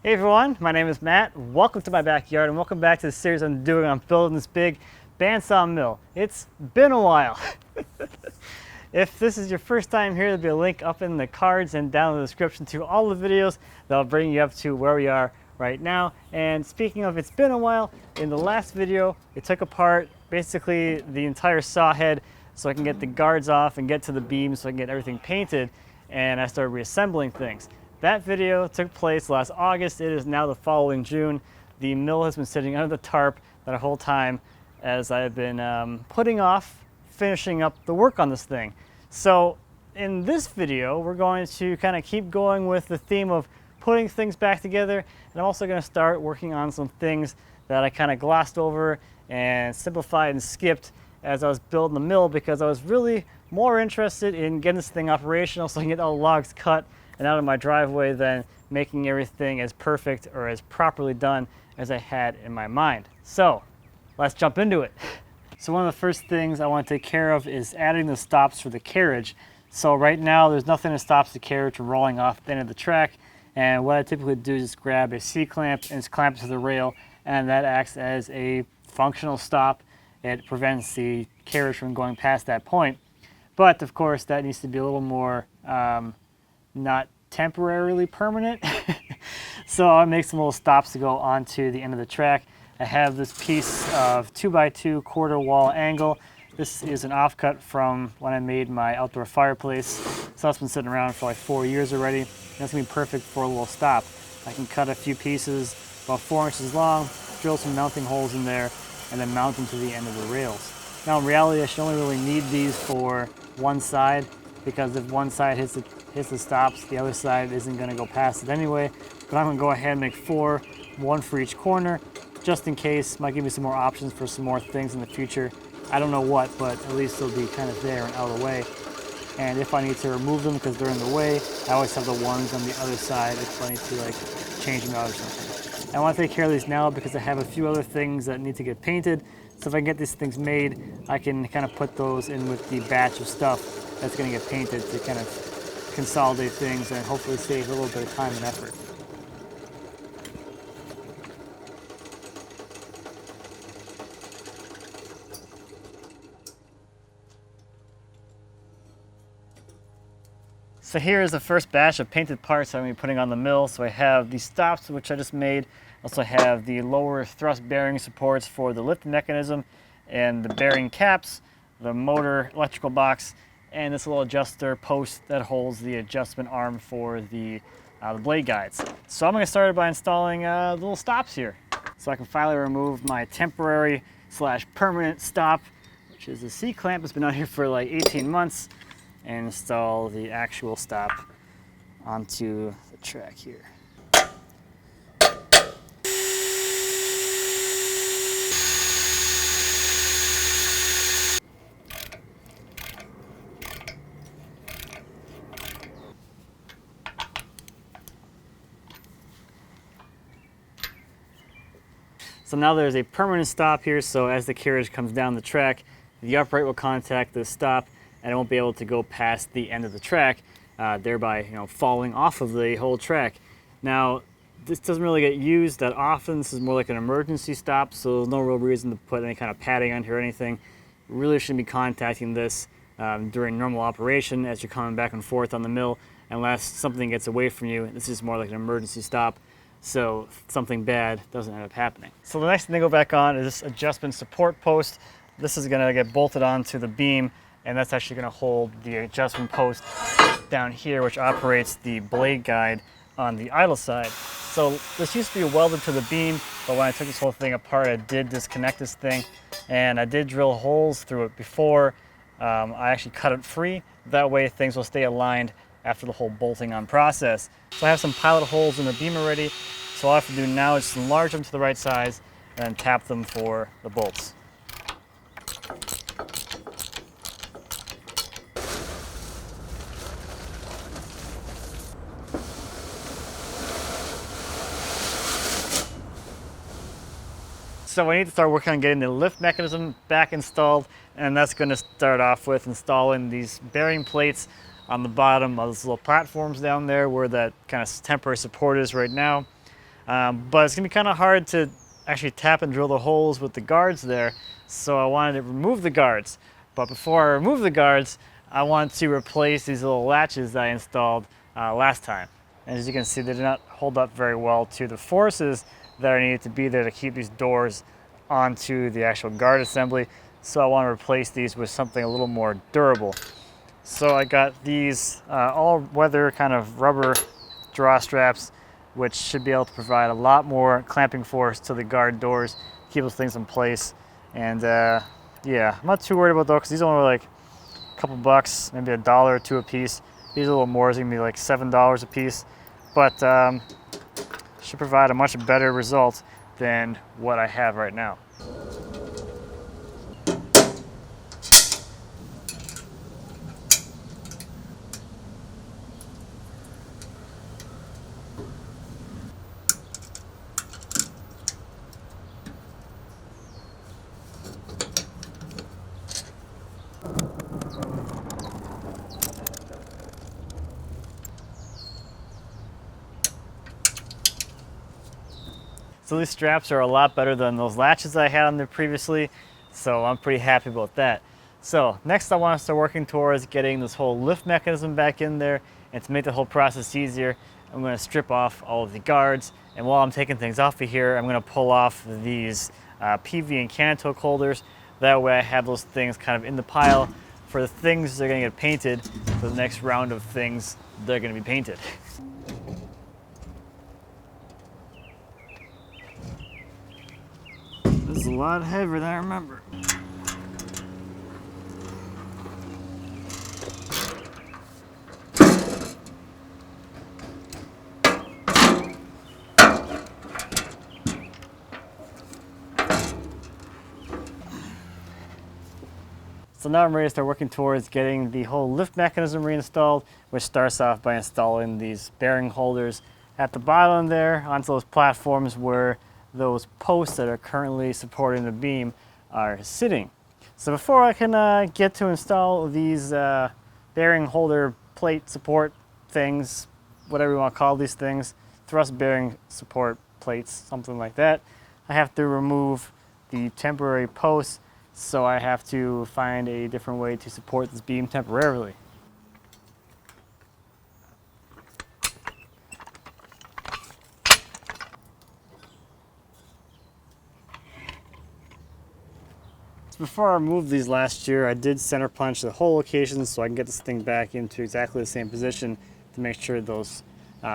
Hey everyone, my name is Matt. Welcome to my backyard and welcome back to the series I'm doing on building this big bandsaw mill. It's been a while. If this is your first time here, there'll be a link up in the cards and down in the description to all the videos that'll bring you up to where we are right now. And speaking of it's been a while, in the last video, it took apart basically the entire saw head so I can get the guards off and get to the beams so I can get everything painted, and I started reassembling things. That video took place last August. It is now the following June. The mill has been sitting under the tarp that whole time as I've been putting off finishing up the work on this thing. So in this video, we're going to kind of keep going with the theme of putting things back together, and I'm also going to start working on some things that I kind of glossed over and simplified and skipped as I was building the mill, because I was really more interested in getting this thing operational so I can get all the logs cut and out of my driveway than making everything as perfect or as properly done as I had in my mind. So let's jump into it. So one of the first things I want to take care of is adding the stops for the carriage. So right now there's nothing that stops the carriage from rolling off the end of the track, and what I typically do is just grab a C-clamp and just clamp it to the rail, and that acts as a functional stop. It prevents the carriage from going past that point. But of course that needs to be a little more not temporarily permanent. So I'll make some little stops to go onto the end of the track. I have this piece of 2x2 quarter wall angle. This is an offcut from when I made my outdoor fireplace. So that's been sitting around for like 4 years already. And that's gonna be perfect for a little stop. I can cut a few pieces about 4 inches long, drill some mounting holes in there, and then mount them to the end of the rails. Now in reality, I should only really need these for one side, because if one side hits the stops, the other side isn't going to go past it anyway. But I'm going to go ahead and make 4, 1 for each corner, just in case. Might give me some more options for some more things in the future. I don't know what, but at least they'll be kind of there and out of the way. And if I need to remove them because they're in the way, I always have the ones on the other side if I need to like change them out or something. I want to take care of these now because I have a few other things that need to get painted. So if I can get these things made, I can kind of put those in with the batch of stuff that's going to get painted to kind of consolidate things and hopefully save a little bit of time and effort. So here is the first batch of painted parts I'm going to be putting on the mill. So I have the stops, which I just made. Also have the lower thrust bearing supports for the lift mechanism, and the bearing caps, the motor electrical box, and this little adjuster post that holds the adjustment arm for the blade guides. So I'm going to start by installing the little stops here. So I can finally remove my temporary / permanent stop, which is a C-clamp that's been out here for like 18 months, and install the actual stop onto the track here. So now there's a permanent stop here, so as the carriage comes down the track, the upright will contact the stop and it won't be able to go past the end of the track, thereby falling off of the whole track. Now, this doesn't really get used that often. This is more like an emergency stop, so there's no real reason to put any kind of padding on here or anything. You really shouldn't be contacting this during normal operation as you're coming back and forth on the mill, unless something gets away from you. This is more like an emergency stop, so something bad doesn't end up happening. So the next thing to go back on is this adjustment support post. This is going to get bolted onto the beam, and that's actually going to hold the adjustment post down here, which operates the blade guide on the idle side. So this used to be welded to the beam, but when I took this whole thing apart, I did disconnect this thing, and I did drill holes through it before I actually cut it free. That way things will stay aligned after the whole bolting on process. So I have some pilot holes in the beam already, so all I have to do now is just enlarge them to the right size and then tap them for the bolts. So we need to start working on getting the lift mechanism back installed, and that's going to start off with installing these bearing plates on the bottom of those little platforms down there where that kind of temporary support is right now. But it's gonna be kind of hard to actually tap and drill the holes with the guards there. So I wanted to remove the guards. But before I remove the guards, I want to replace these little latches that I installed last time. And as you can see, they did not hold up very well to the forces that are needed to be there to keep these doors onto the actual guard assembly. So I want to replace these with something a little more durable. So I got these all-weather kind of rubber draw straps, which should be able to provide a lot more clamping force to the guard doors, keep those things in place. And yeah, I'm not too worried about those because these are only like a couple bucks, maybe $1 or $2 a piece. These are a little more, it's gonna be like $7 a piece, but should provide a much better result than what I have right now. So these straps are a lot better than those latches I had on there previously, so I'm pretty happy about that. So next I want to start working towards getting this whole lift mechanism back in there, and to make the whole process easier, I'm going to strip off all of the guards, and while I'm taking things off of here, I'm going to pull off these PV and Cantoke holders. That way I have those things kind of in the pile for the things that are going to get painted for the next round of things that are going to be painted. This is a lot heavier than I remember. So now I'm ready to start working towards getting the whole lift mechanism reinstalled, which starts off by installing these bearing holders at the bottom there onto those platforms where those posts that are currently supporting the beam are sitting. So before I can get to install these bearing holder plate support things, whatever you want to call these things, thrust bearing support plates, something like that, I have to remove the temporary posts, so I have to find a different way to support this beam temporarily. Before I removed these last year, I did center punch the whole location so I can get this thing back into exactly the same position to make sure those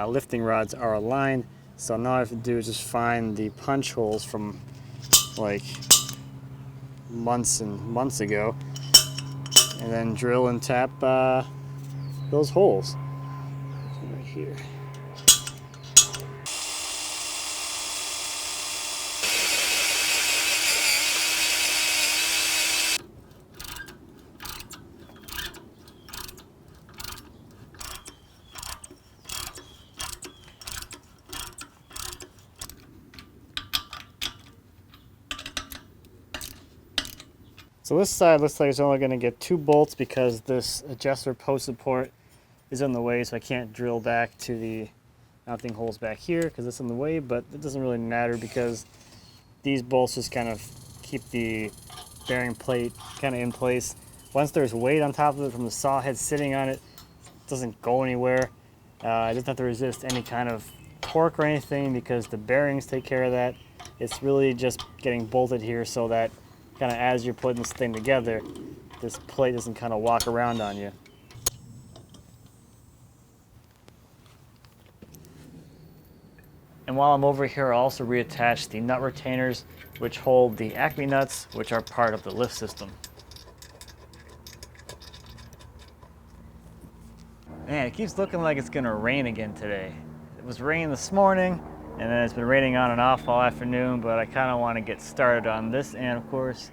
lifting rods are aligned. So now all I have to do is just find the punch holes from like months and months ago, and then drill and tap those holes right here. So this side looks like it's only going to get 2 bolts because this adjuster post support is in the way, so I can't drill back to the mounting holes back here because it's in the way, but it doesn't really matter because these bolts just kind of keep the bearing plate kind of in place. Once there's weight on top of it from the saw head sitting on it, it doesn't go anywhere. It doesn't have to resist any kind of torque or anything because the bearings take care of that. It's really just getting bolted here so that kind of as you're putting this thing together, this plate doesn't kind of walk around on you. And while I'm over here, I also reattached the nut retainers, which hold the Acme nuts, which are part of the lift system. Man, it keeps looking like it's gonna rain again today. It was raining this morning, and then it's been raining on and off all afternoon, but I kind of want to get started on this, and of course,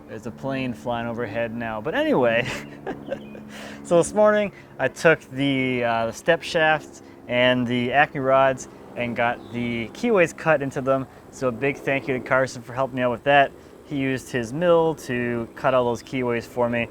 there's a plane flying overhead now. But anyway, so this morning I took the step shafts and the Acme rods and got the keyways cut into them. So a big thank you to Carson for helping me out with that. He used his mill to cut all those keyways for me.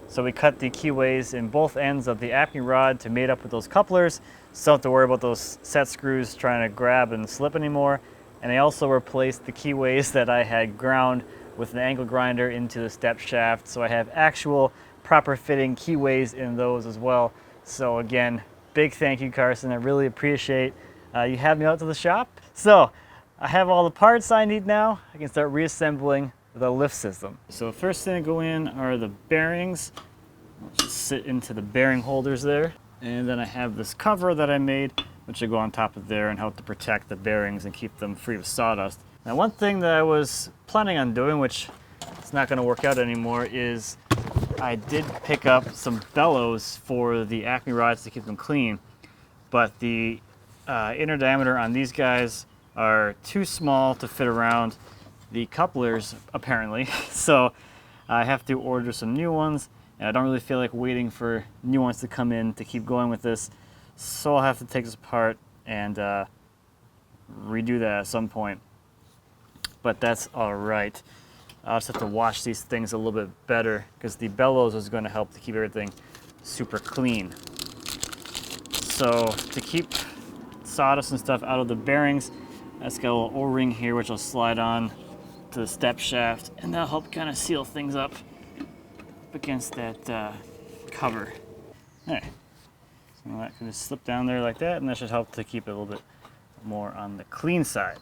So we cut the keyways in both ends of the Acme rod to mate up with those couplers so I don't have to worry about those set screws trying to grab and slip anymore. And I also replaced the keyways that I had ground with an angle grinder into the step shaft, so I have actual proper fitting keyways in those as well. So again, big thank you, Carson. I really appreciate you having me out to the shop. So I have all the parts I need now. I can start reassembling the lift system. So first thing to go in are the bearings. I'll just sit into the bearing holders there. And then I have this cover that I made, which will go on top of there and help to protect the bearings and keep them free of sawdust. Now, one thing that I was planning on doing, which is not going to work out anymore, is I did pick up some bellows for the Acme rods to keep them clean, but the inner diameter on these guys are too small to fit around the couplers, apparently. So I have to order some new ones, and I don't really feel like waiting for new ones to come in to keep going with this. So I'll have to take this apart and redo that at some point. But that's all right. I'll just have to wash these things a little bit better because the bellows is going to help to keep everything super clean. So to keep sawdust and stuff out of the bearings, that's got a little O-ring here which I'll slide on to the step shaft, and that'll help kind of seal things up against that cover. There. So that can just slip down there like that, and that should help to keep it a little bit more on the clean side.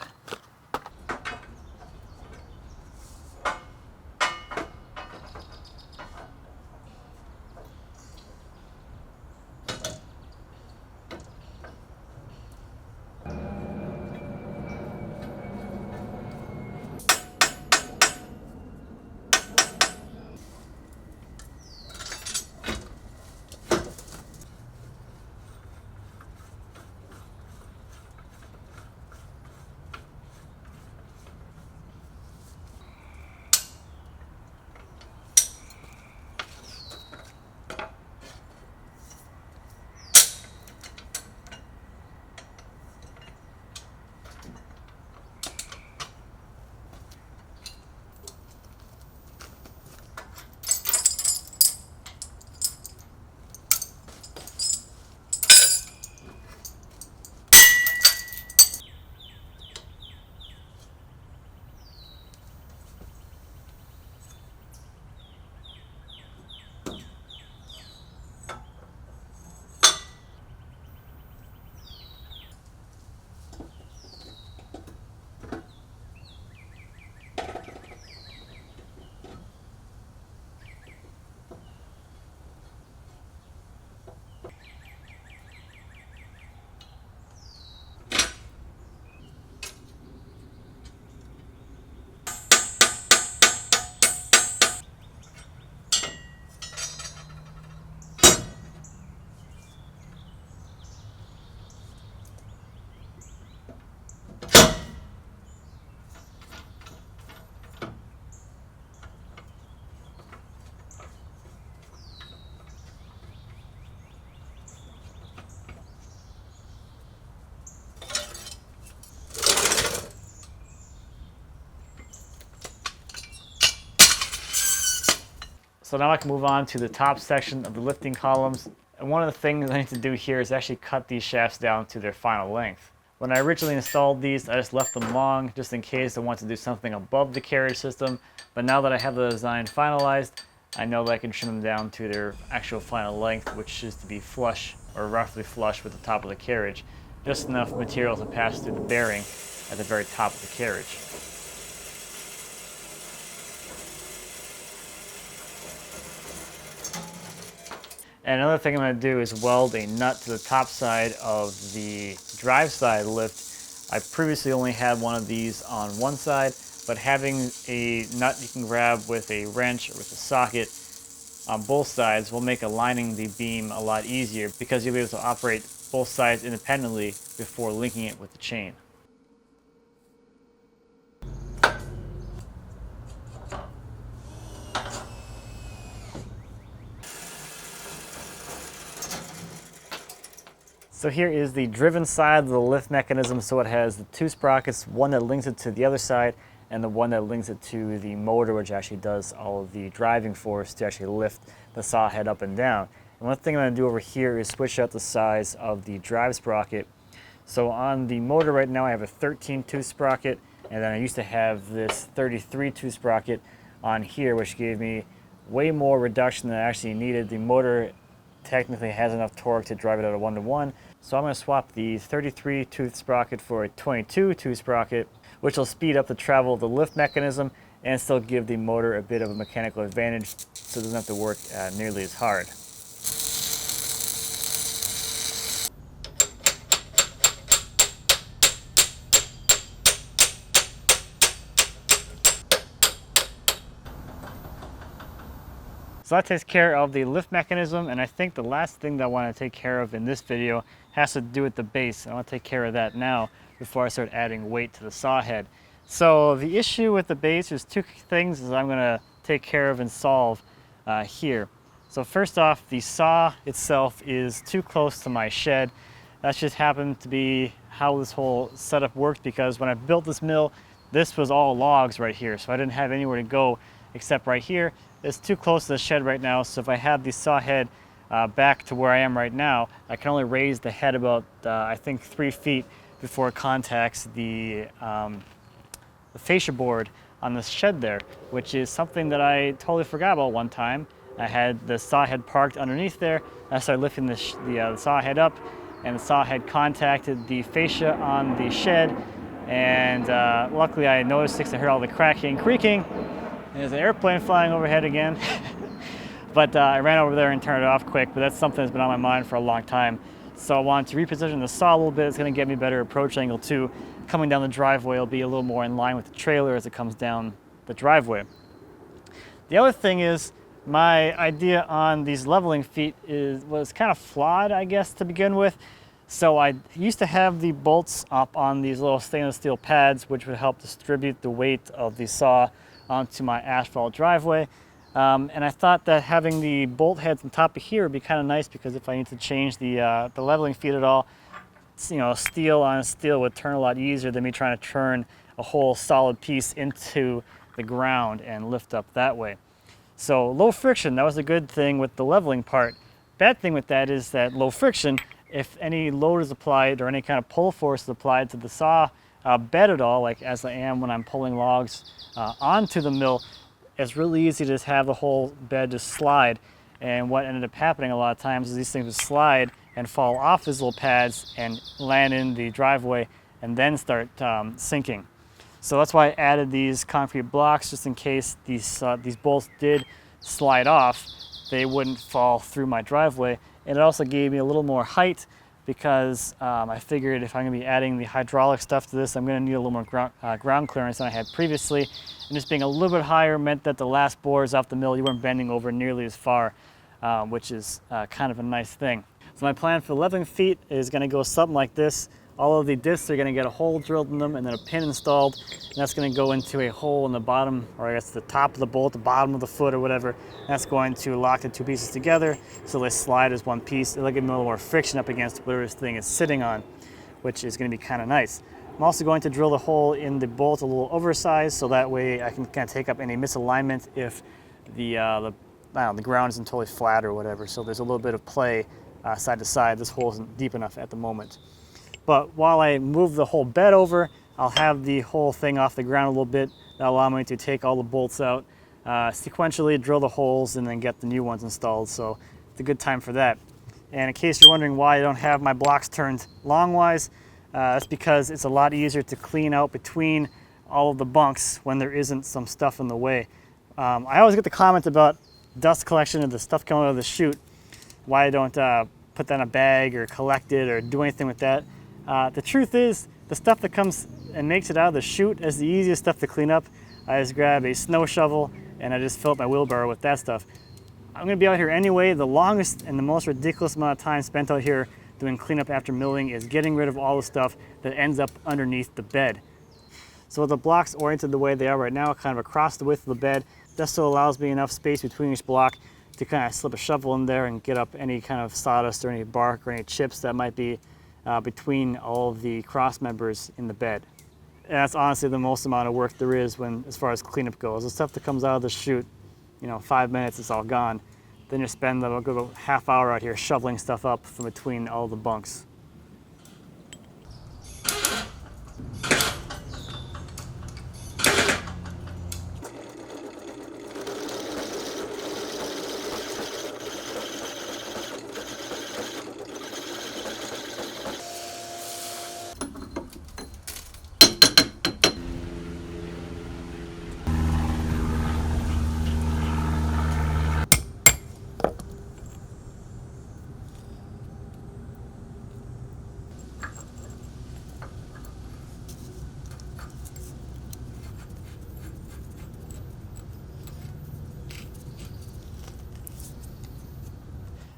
So now I can move on to the top section of the lifting columns. And one of the things I need to do here is actually cut these shafts down to their final length. When I originally installed these, I just left them long just in case I want to do something above the carriage system. But now that I have the design finalized, I know that I can trim them down to their actual final length, which is to be flush or roughly flush with the top of the carriage. Just enough material to pass through the bearing at the very top of the carriage. And another thing I'm going to do is weld a nut to the top side of the drive side lift. I previously only had one of these on one side, but having a nut you can grab with a wrench or with a socket on both sides will make aligning the beam a lot easier because you'll be able to operate both sides independently before linking it with the chain. So here is the driven side of the lift mechanism. So it has the two sprockets, one that links it to the other side and the one that links it to the motor, which actually does all of the driving force to actually lift the saw head up and down. And one thing I'm going to do over here is switch out the size of the drive sprocket. So on the motor right now I have a 13 tooth sprocket, and then I used to have this 33 tooth sprocket on here, which gave me way more reduction than I actually needed. The motor technically has enough torque to drive it at a 1-to-1. So I'm going to swap the 33 tooth sprocket for a 22 tooth sprocket, which will speed up the travel of the lift mechanism and still give the motor a bit of a mechanical advantage so it doesn't have to work nearly as hard. So that takes care of the lift mechanism, and I think the last thing that I want to take care of in this video has to do with the base. I want to take care of that now before I start adding weight to the saw head. So the issue with the base, there's two things that I'm going to take care of and solve here. So first off, the saw itself is too close to my shed. That just happened to be how this whole setup worked, because when I built this mill, this was all logs right here, so I didn't have anywhere to go except right here. It's too close to the shed right now, so if I have the saw head back to where I am right now, I can only raise the head about, I think, 3 feet before it contacts the fascia board on the shed there, which is something that I totally forgot about one time. I had the saw head parked underneath there. I started lifting the saw head up, and the saw head contacted the fascia on the shed, and luckily I noticed because I heard all the cracking, creaking. There's an airplane flying overhead again. But I ran over there and turned it off quick, but that's something that's been on my mind for a long time. So I wanted to reposition the saw a little bit. It's going to get me a better approach angle too. Coming down the driveway will be a little more in line with the trailer as it comes down the driveway. The other thing is, my idea on these leveling feet was kind of flawed, I guess, to begin with. So I used to have the bolts up on these little stainless steel pads, which would help distribute the weight of the saw onto my asphalt driveway. And I thought that having the bolt heads on top of here would be kind of nice, because if I need to change the leveling feet at all, you know, steel on steel would turn a lot easier than me trying to turn a whole solid piece into the ground and lift up that way. So low friction, that was a good thing with the leveling part. Bad thing with that is that low friction, if any load is applied or any kind of pull force is applied to the saw bed at all, like as I am when I'm pulling logs onto the mill, it's really easy to just have the whole bed just slide. And what ended up happening a lot of times is these things would slide and fall off these little pads and land in the driveway and then start sinking. So that's why I added these concrete blocks, just in case these bolts did slide off, they wouldn't fall through my driveway. And it also gave me a little more height, because I figured if I'm going to be adding the hydraulic stuff to this, I'm going to need a little more ground clearance than I had previously. And just being a little bit higher meant that the last bores off the mill, you weren't bending over nearly as far, which is kind of a nice thing. So my plan for the leveling feet is going to go something like this. All of the discs are going to get a hole drilled in them and then a pin installed, and that's going to go into a hole in the bottom, or I guess the top of the bolt, the bottom of the foot or whatever. That's going to lock the two pieces together so they slide as one piece. It'll give me a little more friction up against whatever this thing is sitting on, which is going to be kind of nice. I'm also going to drill the hole in the bolt a little oversized, so that way I can kind of take up any misalignment if the ground isn't totally flat or whatever. So there's a little bit of play side to side. This hole isn't deep enough at the moment. But while I move the whole bed over, I'll have the whole thing off the ground a little bit. That'll allow me to take all the bolts out, sequentially drill the holes, and then get the new ones installed. So it's a good time for that. And in case you're wondering why I don't have my blocks turned longwise, that's because it's a lot easier to clean out between all of the bunks when there isn't some stuff in the way. I always get the comment about dust collection and the stuff coming out of the chute, why I don't put that in a bag or collect it or do anything with that. The truth is, the stuff that comes and makes it out of the chute is the easiest stuff to clean up. I just grab a snow shovel and I just fill up my wheelbarrow with that stuff. I'm going to be out here anyway. The longest and the most ridiculous amount of time spent out here doing cleanup after milling is getting rid of all the stuff that ends up underneath the bed. So with the blocks oriented the way they are right now, kind of across the width of the bed, that still allows me enough space between each block to kind of slip a shovel in there and get up any kind of sawdust or any bark or any chips that might be between all of the cross members in the bed. And that's honestly the most amount of work there is as far as cleanup goes. The stuff that comes out of the chute, 5 minutes, it's all gone. then you spend a good half hour out here shoveling stuff up from between all the bunks.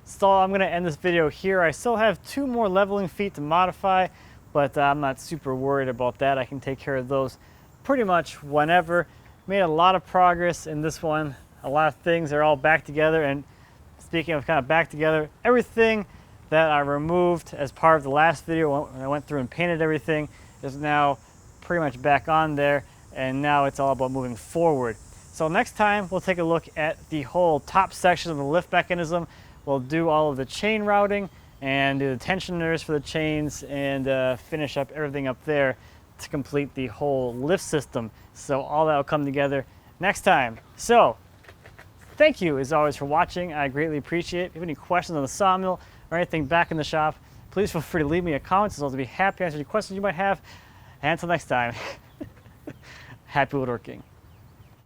So I'm going to end this video here. I still have 2 more leveling feet to modify, but I'm not super worried about that. I can take care of those pretty much whenever. Made a lot of progress in this one. A lot of things are all back together, and speaking of kind of back together, everything that I removed as part of the last video when I went through and painted everything is now pretty much back on there, and now it's all about moving forward. So next time we'll take a look at the whole top section of the lift mechanism. We'll do all of the chain routing and do the tensioners for the chains and finish up everything up there to complete the whole lift system. So all that will come together next time. So thank you as always for watching. I greatly appreciate it. If you have any questions on the sawmill or anything back in the shop, please feel free to leave me a comment. I'll be happy to answer any questions you might have. And until next time, happy woodworking.